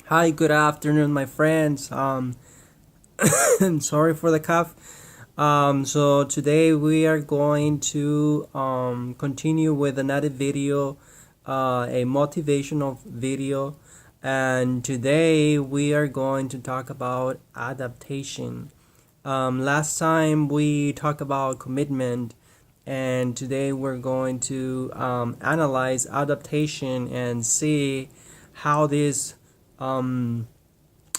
Hi, good afternoon, my friends. Sorry for the cough. So today we are going to continue with another video, a motivational video, and today we are going to talk about adaptation. Last time we talked about commitment, and today we're going to analyze adaptation and see how this um,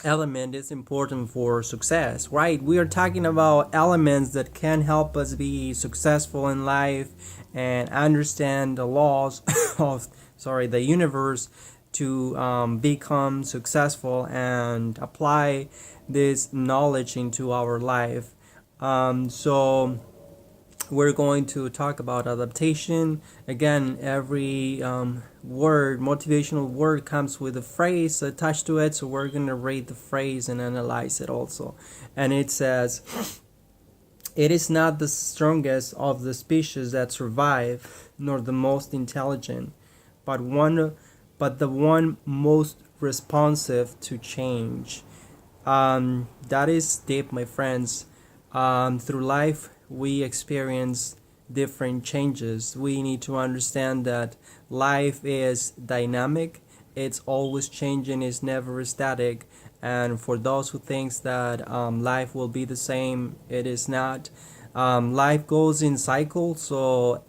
element is important for success, right? We are talking about elements that can help us be successful in life and understand the laws of the universe to become successful and apply this knowledge into our life. So we're going to talk about adaptation. Again, every motivational word comes with a phrase attached to it, so we're going to read the phrase and analyze it also. And it says, it is not the strongest of the species that survive, nor the most intelligent, but the one most responsive to change. That is deep, my friends. Through life, we experience different changes. We need to understand that life is dynamic. It's always changing. It's never static. And for those who thinks that life will be the same, it is not. Life goes in cycles. So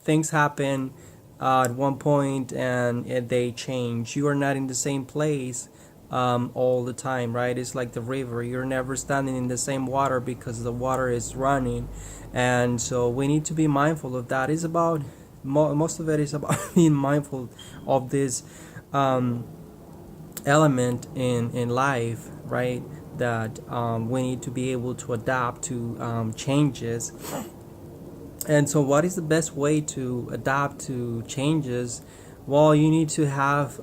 things happen at one point and they change. You are not in the same place all the time, right? It's like the river. You're never standing in the same water because the water is running, and so we need to be mindful of that. It's about most of it is about being mindful of this um, element in life, right? That we need to be able to adapt to changes. And so, what is the best way to adapt to changes? Well, you need to have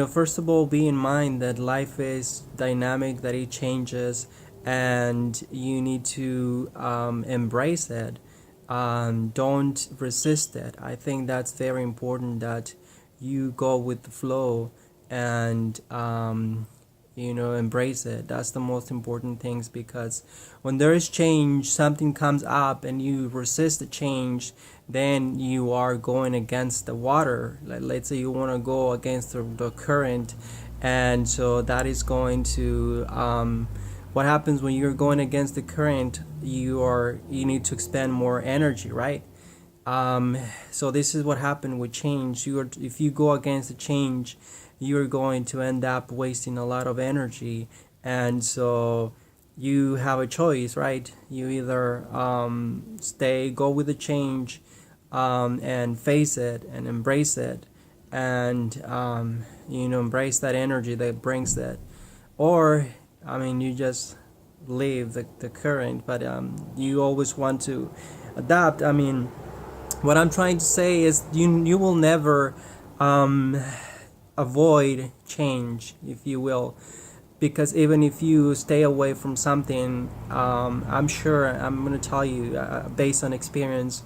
first of all, be in mind that life is dynamic, that it changes, and you need to embrace it. Don't resist it. I think that's very important that you go with the flow and embrace it. That's the most important things, because when there is change, something comes up and you resist the change, then you are going against the water. Like, let's say you want to go against the current, and so that is going to what happens when you're going against the current. You need to expend more energy, right? So this is what happened with change. If you go against the change, you're going to end up wasting a lot of energy, and so you have a choice, right? You either go with the change and face it and embrace it, and embrace that energy that brings that, or you just leave the current, but you always want to adapt. What I'm trying to say is you will never avoid change, if you will, because even if you stay away from something, I'm sure, I'm going to tell you, based on experience,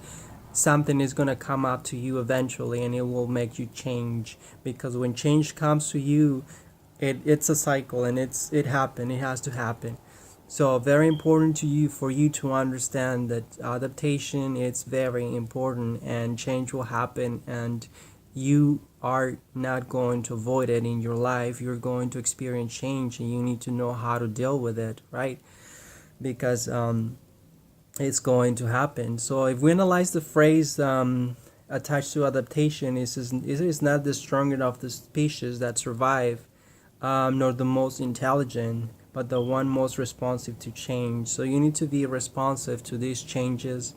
something is going to come up to you eventually and it will make you change. Because when change comes to you, it's a cycle, and it has to happen. So very important for you to understand that adaptation is very important, and change will happen, and you are not going to avoid it in your life. You're going to experience change, and you need to know how to deal with it, right? Because it's going to happen. So if we analyze the phrase attached to adaptation, it is not the strongest of the species that survive, nor the most intelligent, but the one most responsive to change. So you need to be responsive to these changes.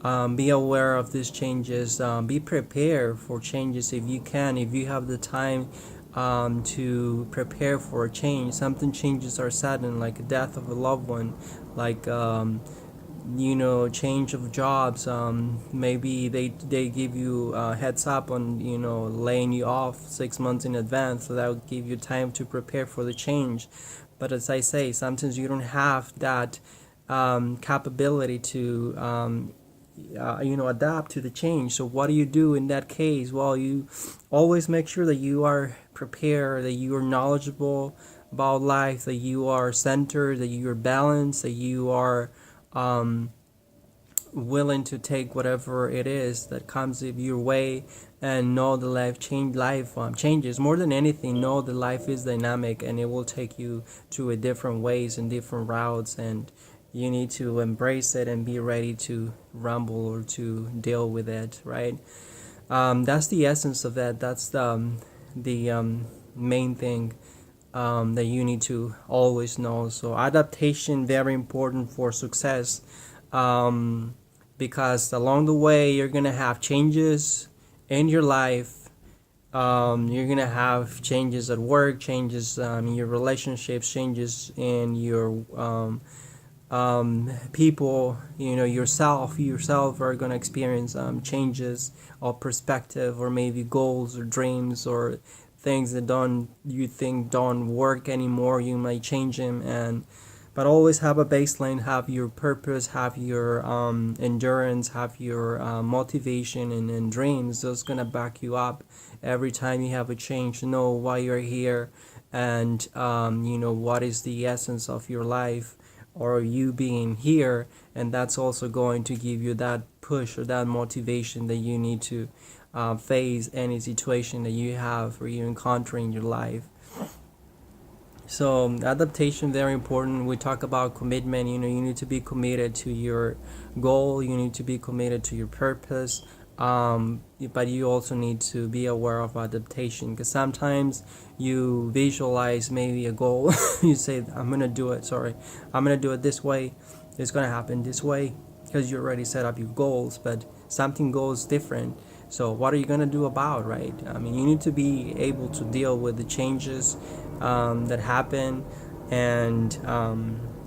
Be aware of these changes. Be prepared for changes if you can. If you have the time to prepare for a change. Something changes are sudden, like a death of a loved one, like change of jobs. Maybe they give you a heads up on laying you off 6 months in advance, so that will give you time to prepare for the change. But as I say, sometimes you don't have that capability to adapt to the change. So what do you do in that case? Well, you always make sure that you are prepared, that you are knowledgeable about life, that you are centered, that you are balanced, that you are willing to take whatever it is that comes your way, and know the life changes. More than anything, know that life is dynamic and it will take you to a different ways and different routes, and you need to embrace it and be ready to rumble or to deal with it, right? That's the essence of that. That's the main thing that you need to always know. So adaptation, very important for success, because along the way you're gonna have changes in your life. You're gonna have changes at work, changes in your relationships, changes in your people, yourself are going to experience changes of perspective, or maybe goals or dreams or things that don't work anymore. You might change them, but always have a baseline, have your purpose, have your endurance, have your motivation and dreams. Those gonna back you up every time you have a change. Know why you're here, and what is the essence of your life, or you being here, and that's also going to give you that push or that motivation that you need to face any situation that you have or you encounter in your life. So adaptation, very important. We talk about commitment. You need to be committed to your goal. You need to be committed to your purpose. But you also need to be aware of adaptation, because sometimes you visualize maybe a goal. You say, I'm gonna do it this way. It's gonna happen this way, because you already set up your goals, but something goes different. So what are you gonna do about, right? I mean, you need to be able to deal with the changes that happen, and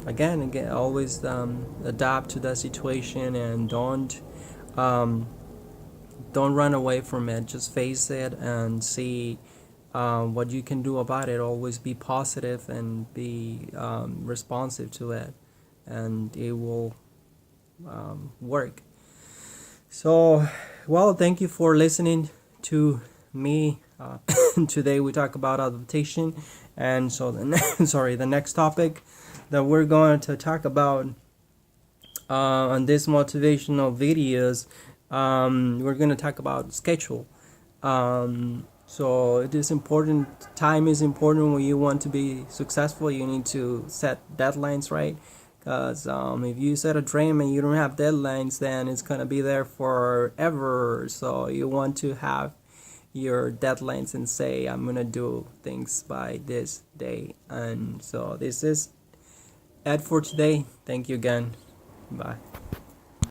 again, always adapt to that situation, and don't run away from it. Just face it and see what you can do about it. Always be positive and be responsive to it, and it will work. So, well, thank you for listening to me. Today we talk about adaptation, and so the next topic that we're going to talk about on this motivational videos, we're going to talk about schedule. So it is important. Time is important when you want to be successful. You need to set deadlines, right? Because if you set a dream and you don't have deadlines, then it's going to be there forever. So you want to have your deadlines and say, I'm going to do things by this day. And so this is it for today. Thank you again. Bye.